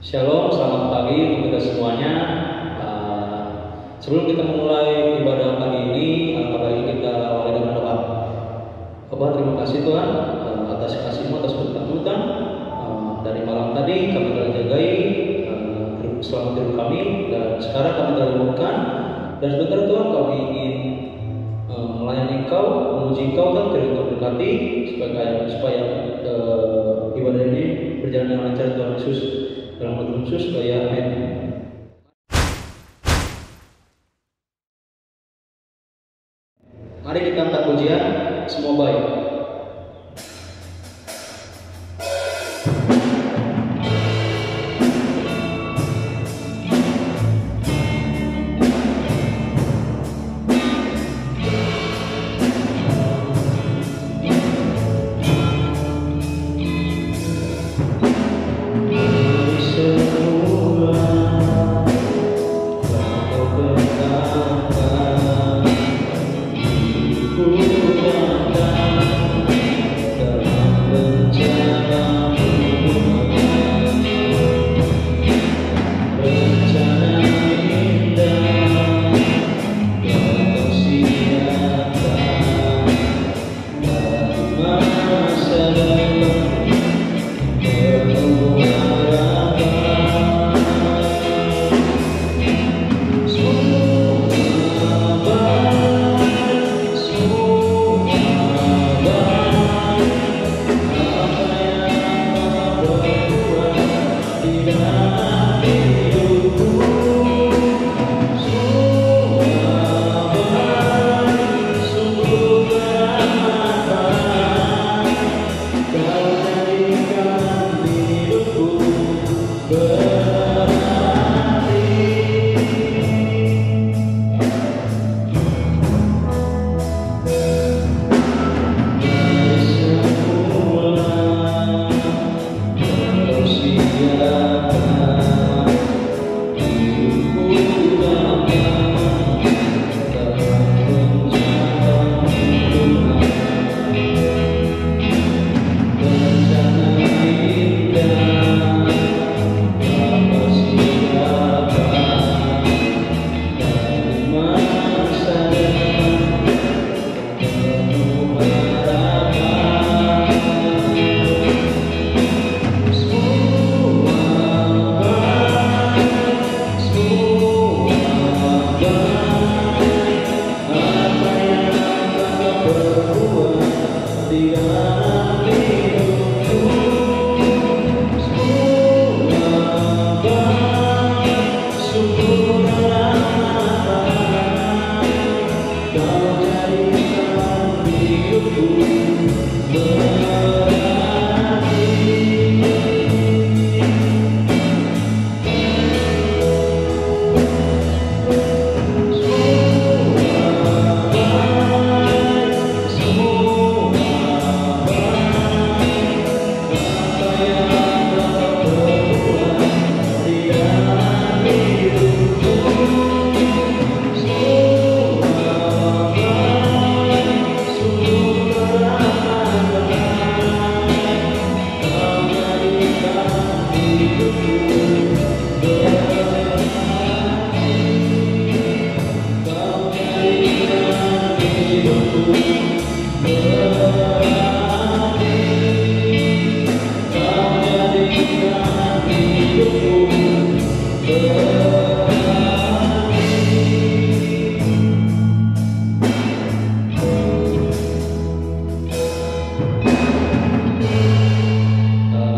Shalom, selamat pagi untuk kita semuanya. Sebelum kita memulai ibadah pagi ini, kita awali dengan doa. Bapak, terima kasih Tuhan atas kasih-Mu, atas berkat-Mu Tuhan. Dari malam tadi kami telah jagai selama tidur kami, dan sekarang kami telah dibangunkan. Dan sebentar Tuhan kami ingin melayani Engkau, memuji Engkau dan Engkau berkati supaya ibadah ini berjalan dengan lancar Tuhan Yesus. Dalam nama Yesus, supaya amin. Mari kita angkat pujian, semua baik.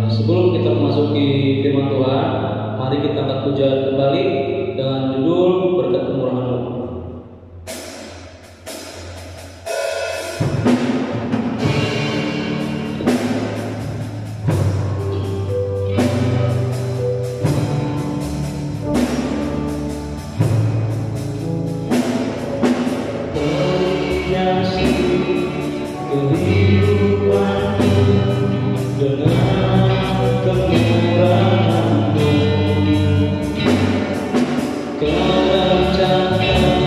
Sebelum kita memasuki firman Tuhan, mari kita angkat pujian kembali dengan judul Berkat Kemurahan-Mu. Kemurahan-Mu,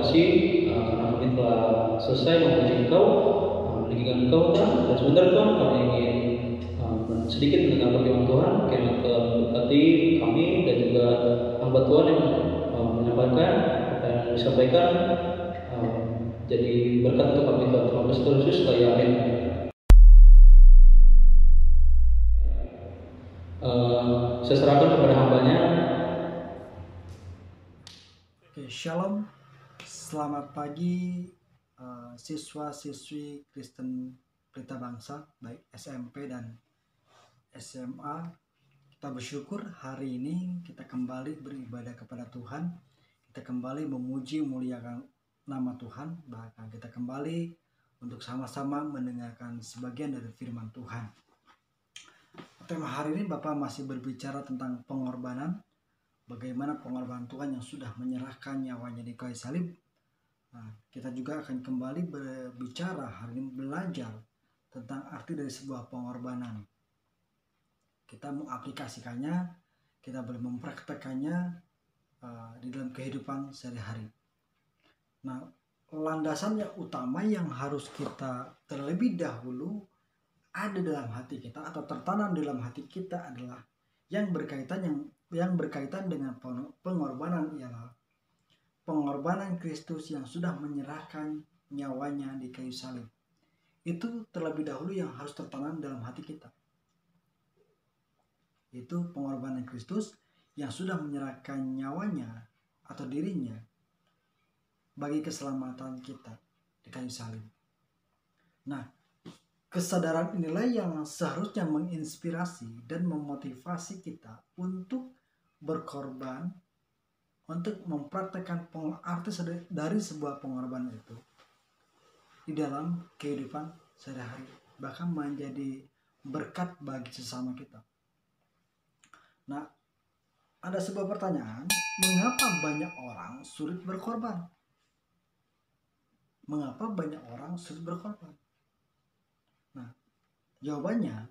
kasih karena kami telah selesai memuji Engkau, meninggikan Engkau Tuhan. Dan sebentar Tuhan kami ingin sedikit mendengar firman Tuhan. Kiranya Tuhan memberkati kami dan juga hamba Tuhan yang menyampaikan apa yang disampaikan. Jadi berkat untuk kami Tuhan. Terima kasih Tuhan Yesus. Amin. Saya serahkan kepada hambanya. Oke, shalom. Selamat pagi siswa-siswi Kristen Pelita Bangsa, baik SMP dan SMA. Kita bersyukur hari ini kita kembali beribadah kepada Tuhan. Kita kembali memuji memuliakan nama Tuhan. Bahkan kita kembali untuk sama-sama mendengarkan sebagian dari firman Tuhan. Tema hari ini Bapak masih berbicara tentang pengorbanan. Bagaimana pengorbanan Tuhan yang sudah menyerahkan nyawanya di kayu salib. Nah, kita juga akan kembali berbicara hari ini, belajar tentang arti dari sebuah pengorbanan. Kita mengaplikasikannya, kita boleh mempraktekannya di dalam kehidupan sehari-hari. Nah, landasan yang utama yang harus kita terlebih dahulu ada dalam hati kita atau tertanam dalam hati kita adalah yang berkaitan dengan pengorbanan, ialah pengorbanan Kristus yang sudah menyerahkan nyawanya di kayu salib. Itu terlebih dahulu yang harus tertanam dalam hati kita. Itu pengorbanan Kristus yang sudah menyerahkan nyawanya atau dirinya bagi keselamatan kita di kayu salib. Nah, kesadaran inilah yang seharusnya menginspirasi dan memotivasi kita untuk berkorban, untuk mempraktekkan arti dari sebuah pengorbanan itu di dalam kehidupan sehari-hari, bahkan menjadi berkat bagi sesama kita. Nah, ada sebuah pertanyaan, mengapa banyak orang sulit berkorban? Mengapa banyak orang sulit berkorban? Nah, jawabannya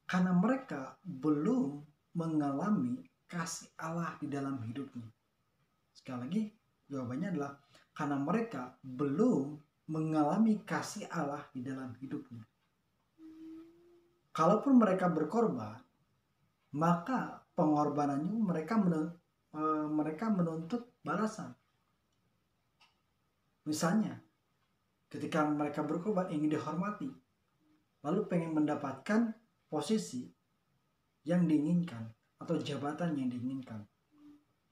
karena mereka belum mengalami kasih Allah di dalam hidupnya. Sekali lagi, jawabannya adalah karena mereka belum mengalami kasih Allah di dalam hidupnya. Kalaupun mereka berkorban, maka pengorbanannya mereka menuntut balasan. Misalnya, ketika mereka berkorban ingin dihormati, lalu pengen mendapatkan posisi yang diinginkan atau jabatan yang diinginkan.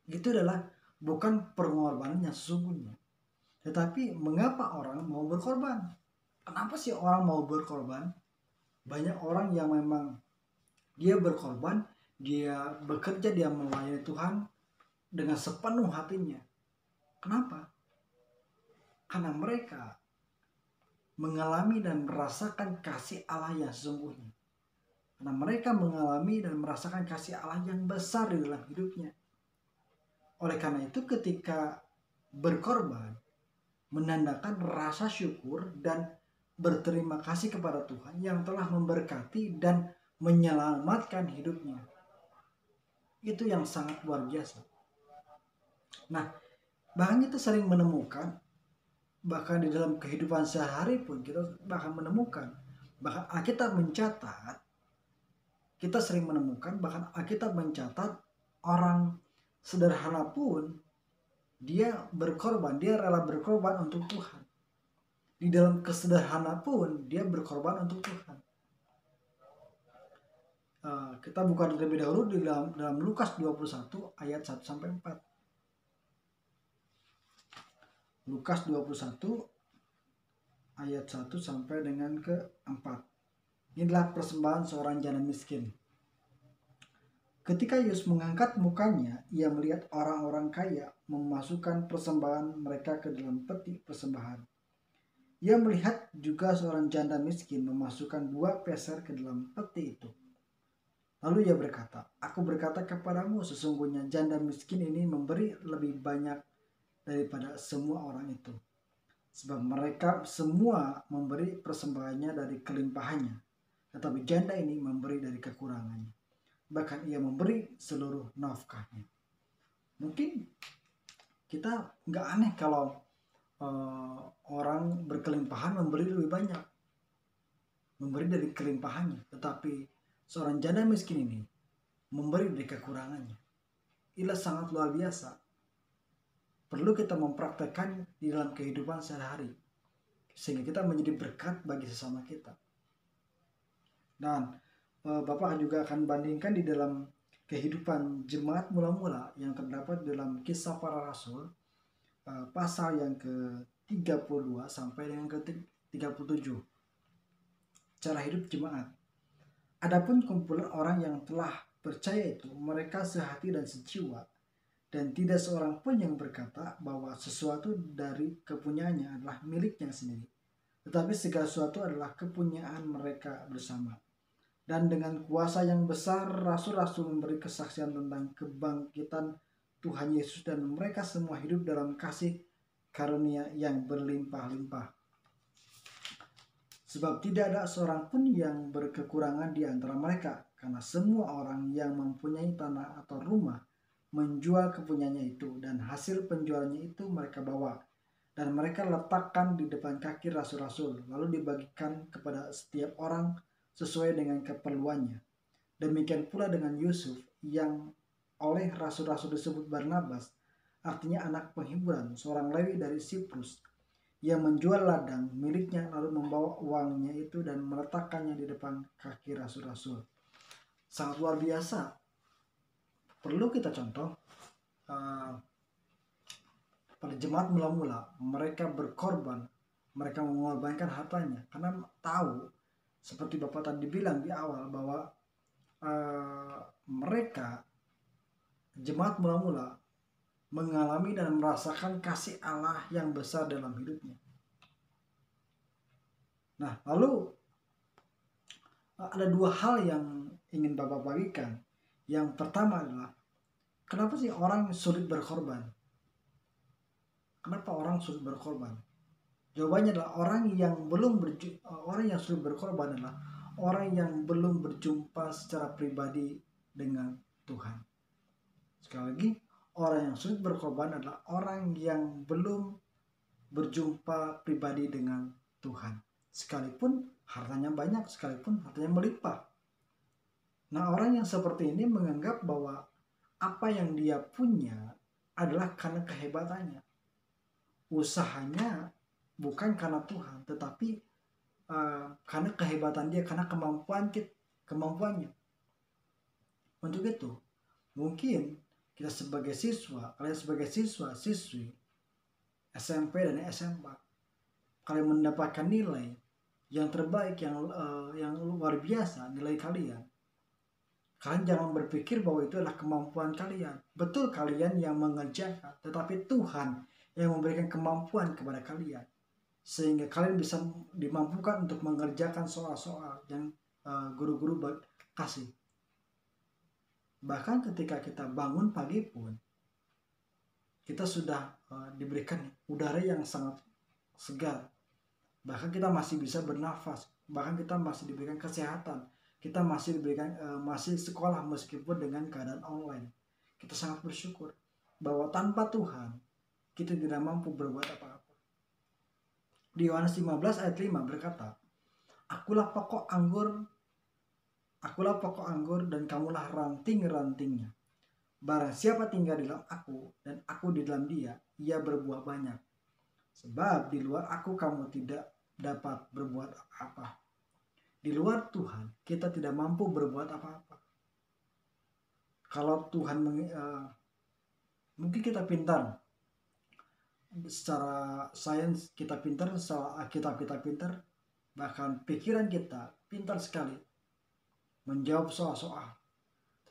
Itu adalah bukan pengorbanan yang sesungguhnya. Tetapi mengapa orang mau berkorban? Kenapa sih orang mau berkorban? Banyak orang yang memang dia berkorban, dia bekerja, dia melayani Tuhan dengan sepenuh hatinya. Kenapa? Karena mereka mengalami dan merasakan kasih Allah yang sesungguhnya. Karena mereka mengalami dan merasakan kasih Allah yang besar di dalam hidupnya. Oleh karena itu ketika berkorban, menandakan rasa syukur dan berterima kasih kepada Tuhan yang telah memberkati dan menyelamatkan hidupnya. Itu yang sangat luar biasa. Nah, bahkan kita sering menemukan, bahkan di dalam kehidupan sehari pun kita bahkan menemukan, bahkan Alkitab mencatat, kita sering menemukan, bahkan Alkitab mencatat orang sederhana pun dia berkorban, dia rela berkorban untuk Tuhan. Di dalam kesederhana pun dia berkorban untuk Tuhan. Kita buka terlebih dahulu di dalam Lukas 21 ayat 1-4. Lukas 21 ayat 1 sampai dengan ke-4. Inilah persembahan seorang janda miskin. Ketika Yesus mengangkat mukanya, ia melihat orang-orang kaya memasukkan persembahan mereka ke dalam peti persembahan. Ia melihat juga seorang janda miskin memasukkan 2 peser ke dalam peti itu. Lalu ia berkata, "Aku berkata kepadamu, sesungguhnya janda miskin ini memberi lebih banyak daripada semua orang itu. Sebab mereka semua memberi persembahannya dari kelimpahannya, tetapi janda ini memberi dari kekurangannya. Bahkan ia memberi seluruh nafkahnya." Mungkin kita nggak aneh kalau orang berkelimpahan memberi lebih banyak, memberi dari kelimpahannya, tetapi seorang janda miskin ini memberi dari kekurangannya. Inilah sangat luar biasa. Perlu kita mempraktekkan di dalam kehidupan sehari-hari, sehingga kita menjadi berkat bagi sesama kita. Dan Bapak juga akan bandingkan di dalam kehidupan jemaat mula-mula yang terdapat dalam Kisah Para Rasul, pasal yang ke-32 sampai dengan ke-37. Cara hidup jemaat. Adapun kumpulan orang yang telah percaya itu, mereka sehati dan sejiwa, dan tidak seorang pun yang berkata bahwa sesuatu dari kepunyaannya adalah miliknya sendiri, tetapi segala sesuatu adalah kepunyaan mereka bersama. Dan dengan kuasa yang besar, rasul-rasul memberi kesaksian tentang kebangkitan Tuhan Yesus, dan mereka semua hidup dalam kasih karunia yang berlimpah-limpah. Sebab tidak ada seorang pun yang berkekurangan di antara mereka, karena semua orang yang mempunyai tanah atau rumah menjual kepunyaannya itu, dan hasil penjualannya itu mereka bawa, dan mereka letakkan di depan kaki rasul-rasul, lalu dibagikan kepada setiap orang sesuai dengan keperluannya. Demikian pula dengan Yusuf, yang oleh rasul-rasul disebut Barnabas, artinya anak penghiburan, seorang Lewi dari Siprus, yang menjual ladang miliknya lalu membawa uangnya itu dan meletakkannya di depan kaki rasul-rasul. Sangat luar biasa. Perlu kita contoh pada jemaat mula-mula, mereka berkorban, mereka mengorbankan hartanya karena tahu, seperti Bapak tadi bilang di awal, bahwa mereka jemaat mula-mula mengalami dan merasakan kasih Allah yang besar dalam hidupnya. Nah, lalu ada dua hal yang ingin Bapak bagikan. Yang pertama adalah, kenapa sih orang sulit berkorban? Kenapa orang sulit berkorban? Jawabannya adalah orang yang sulit berkorban adalah orang yang belum berjumpa secara pribadi dengan Tuhan. Sekali lagi, orang yang sulit berkorban adalah orang yang belum berjumpa pribadi dengan Tuhan. Sekalipun hartanya banyak, sekalipun hartanya melimpah. Nah, orang yang seperti ini menganggap bahwa apa yang dia punya adalah karena kehebatannya. Usahanya bukan karena Tuhan, tetapi karena kehebatan dia, karena kemampuannya. Untuk itu, mungkin kita sebagai siswa, kalian sebagai siswi SMP dan SMA, kalian mendapatkan nilai yang terbaik, yang luar biasa, nilai kalian. Kalian jangan berpikir bahwa itu adalah kemampuan kalian. Betul, kalian yang mengerjakan, tetapi Tuhan yang memberikan kemampuan kepada kalian, sehingga kalian bisa dimampukan untuk mengerjakan soal-soal yang guru-guru kasih. Bahkan ketika kita bangun pagi pun, kita sudah diberikan udara yang sangat segar. Bahkan kita masih bisa bernafas. Bahkan kita masih diberikan kesehatan. Kita masih diberikan masih sekolah meskipun dengan keadaan online. Kita sangat bersyukur bahwa tanpa Tuhan kita tidak mampu berbuat apa-apa. Di Yohanes 15 ayat 5 berkata, Akulah pokok anggur dan kamulah ranting-rantingnya. Barang siapa tinggal di dalam aku dan aku di dalam dia, ia berbuah banyak. Sebab di luar aku kamu tidak dapat berbuat apa-apa. Di luar Tuhan kita tidak mampu berbuat apa-apa. Kalau Tuhan mungkin kita pintar, secara sains kita pintar, secara Alkitab kita pintar, bahkan pikiran kita pintar sekali menjawab soal-soal.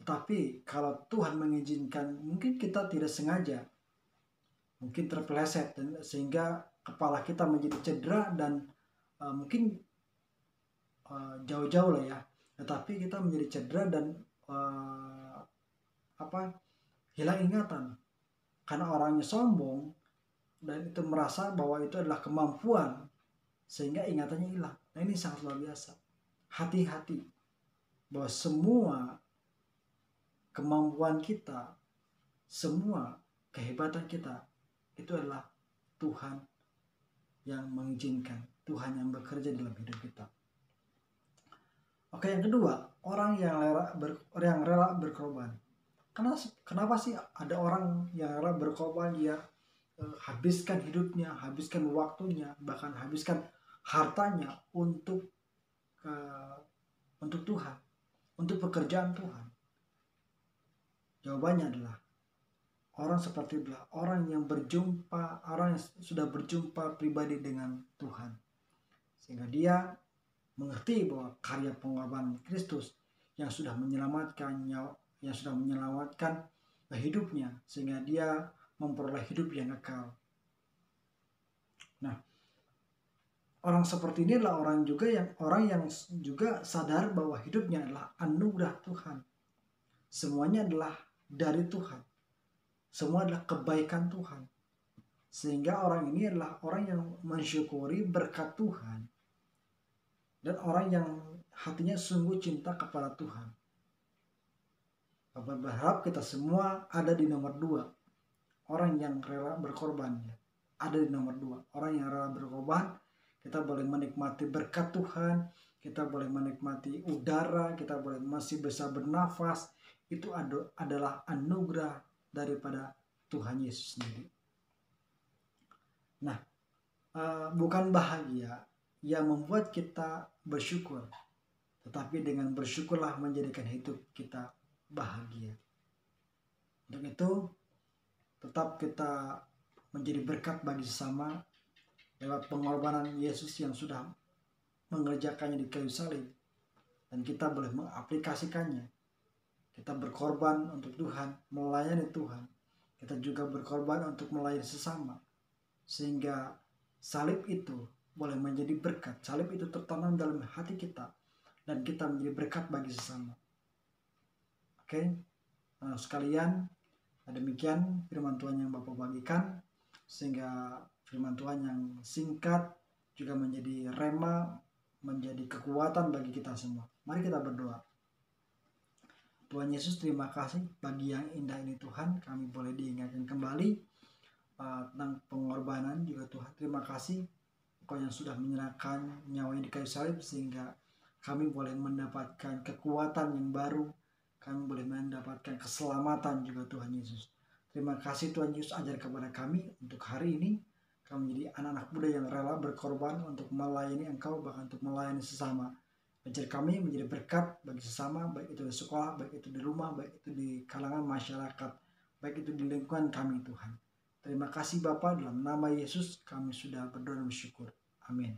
Tetapi kalau Tuhan mengizinkan, mungkin kita tidak sengaja, mungkin terpeleset, dan sehingga kepala kita menjadi cedera dan mungkin jauh-jauh lah ya. Tetapi kita menjadi cedera dan hilang ingatan karena orangnya sombong dan itu merasa bahwa itu adalah kemampuan, sehingga ingatannya hilang. Nah, ini sangat luar biasa. Hati-hati bahwa semua kemampuan kita, semua kehebatan kita itu adalah Tuhan yang mengizinkan, Tuhan yang bekerja dalam hidup kita. Oke, yang kedua, orang yang rela berkorban. Kenapa sih ada orang yang rela berkorban, dia habiskan hidupnya, habiskan waktunya, bahkan habiskan hartanya untuk Tuhan, untuk pekerjaan Tuhan? Jawabannya adalah orang seperti itulah orang yang sudah berjumpa pribadi dengan Tuhan, sehingga dia mengerti bahwa karya pengorbanan Kristus yang sudah menyelamatkan hidupnya, sehingga dia memperoleh hidup yang kekal. Nah, orang seperti ini adalah orang yang juga sadar bahwa hidupnya adalah anugerah Tuhan. Semuanya adalah dari Tuhan. Semua adalah kebaikan Tuhan. Sehingga orang ini adalah orang yang mensyukuri berkat Tuhan. Dan orang yang hatinya sungguh cinta kepada Tuhan. Bapak berharap kita semua ada di nomor 2. Orang yang rela berkorban. Ada di nomor 2. Orang yang rela berkorban. Kita boleh menikmati berkat Tuhan. Kita boleh menikmati udara. Kita boleh masih bisa bernafas. Itu adalah anugerah daripada Tuhan Yesus sendiri. Nah, bukan bahagia yang membuat kita bersyukur, tetapi dengan bersyukurlah menjadikan hidup kita bahagia. Untuk itu, tetap kita menjadi berkat bagi sesama lewat pengorbanan Yesus yang sudah mengerjakannya di kayu salib, dan kita boleh mengaplikasikannya. Kita berkorban untuk Tuhan, melayani Tuhan. Kita juga berkorban untuk melayani sesama. Sehingga salib itu boleh menjadi berkat. Salib itu tertanam dalam hati kita. Dan kita menjadi berkat bagi sesama. Oke, sekalian, demikian firman Tuhan yang Bapak bagikan. Sehingga firman Tuhan yang singkat juga menjadi rema, menjadi kekuatan bagi kita semua. Mari kita berdoa. Tuhan Yesus, terima kasih bagi yang indah ini Tuhan. Kami boleh diingatkan kembali tentang pengorbanan juga Tuhan. Terima kasih Engkau yang sudah menyerahkan nyawanya di kayu salib, sehingga kami boleh mendapatkan kekuatan yang baru. Kami boleh mendapatkan keselamatan juga Tuhan Yesus. Terima kasih Tuhan Yesus, ajar kepada kami untuk hari ini. Kami menjadi anak-anak muda yang rela berkorban untuk melayani Engkau, bahkan untuk melayani sesama. Ajar kami menjadi berkat bagi sesama, baik itu di sekolah, baik itu di rumah, baik itu di kalangan masyarakat, baik itu di lingkungan kami Tuhan. Terima kasih Bapa, dalam nama Yesus kami sudah berdoa dan bersyukur. Amin.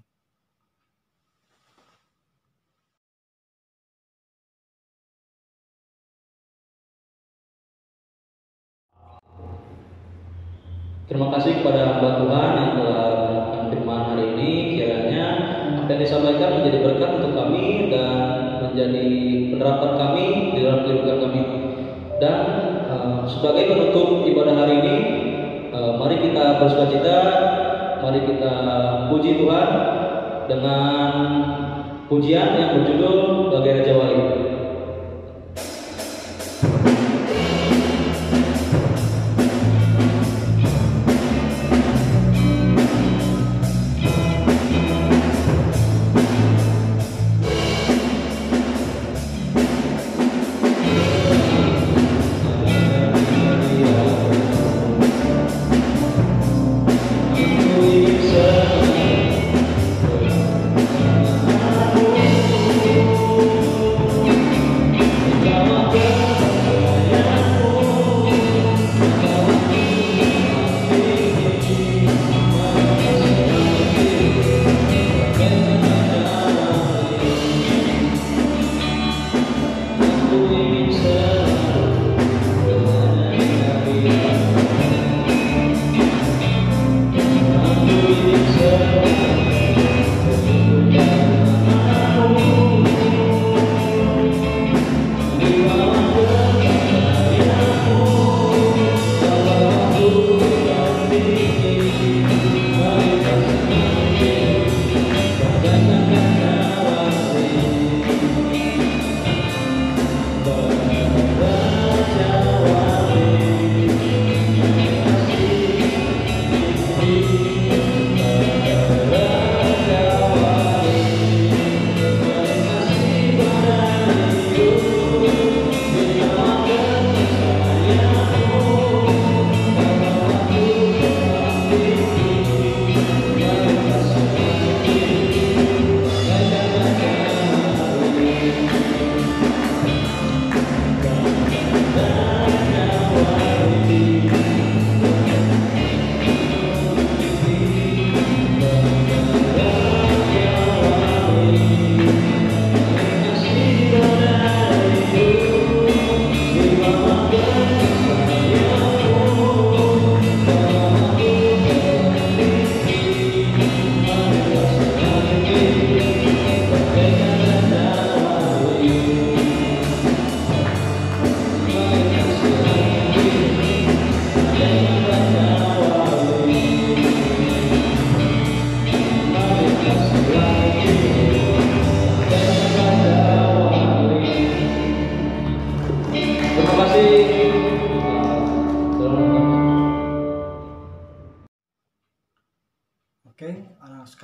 Terima kasih kepada hamba Tuhan yang telah menyampaikan firman hari ini. Kiranya apa yang disampaikan menjadi berkat untuk kami dan menjadi penerapan kami di dalam kehidupan kami. Dan sebagai penutup ibadah hari ini, mari kita bersukacita, mari kita puji Tuhan dengan pujian yang berjudul Bagai Raja Wali.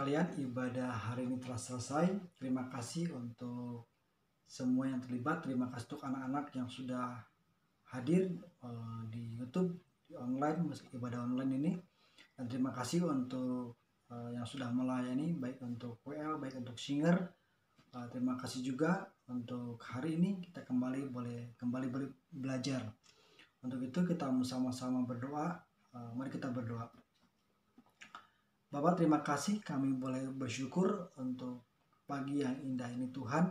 sekalian, ibadah hari ini telah selesai. Terima kasih untuk semua yang terlibat. Terima kasih untuk anak-anak yang sudah hadir di YouTube, di online, ibadah online ini. Dan terima kasih untuk yang sudah melayani, baik untuk WL, baik untuk Singer. Terima kasih juga untuk hari ini kita boleh belajar. Untuk itu kita sama-sama berdoa. Mari kita berdoa. Bapak, terima kasih kami boleh bersyukur untuk pagi yang indah ini Tuhan.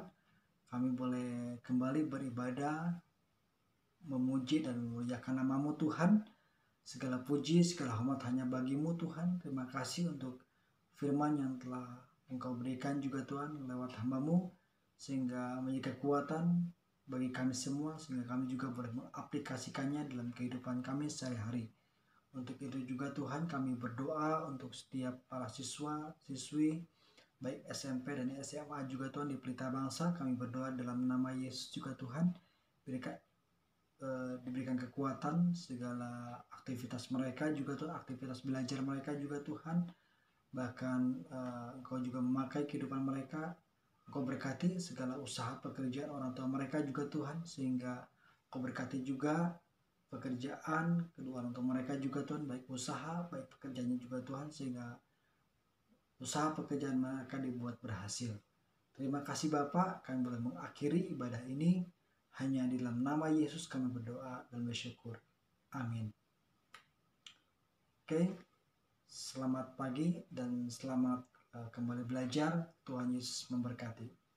Kami boleh kembali beribadah, memuji dan memuliakan nama-Mu Tuhan. Segala puji, segala hormat hanya bagi-Mu Tuhan. Terima kasih untuk firman yang telah Engkau berikan juga Tuhan lewat hamba-Mu, sehingga menjadi kekuatan bagi kami semua, sehingga kami juga boleh mengaplikasikannya dalam kehidupan kami sehari-hari. Untuk itu juga Tuhan kami berdoa untuk setiap para siswa, siswi, baik SMP dan SMA juga Tuhan di Pelita Bangsa. Kami berdoa dalam nama Yesus juga Tuhan, diberikan kekuatan segala aktivitas mereka juga Tuhan, aktivitas belajar mereka juga Tuhan. Bahkan Engkau juga memakai kehidupan mereka. Engkau berkati segala usaha pekerjaan orang tua mereka juga Tuhan, sehingga Engkau berkati juga pekerjaan kedua orang tua mereka juga Tuhan, baik usaha, baik pekerjaannya juga Tuhan, sehingga usaha pekerjaan mereka dibuat berhasil. Terima kasih Bapak, kami boleh mengakhiri ibadah ini. Hanya di dalam nama Yesus kami berdoa dan bersyukur. Amin. Oke, selamat pagi dan selamat kembali belajar. Tuhan Yesus memberkati.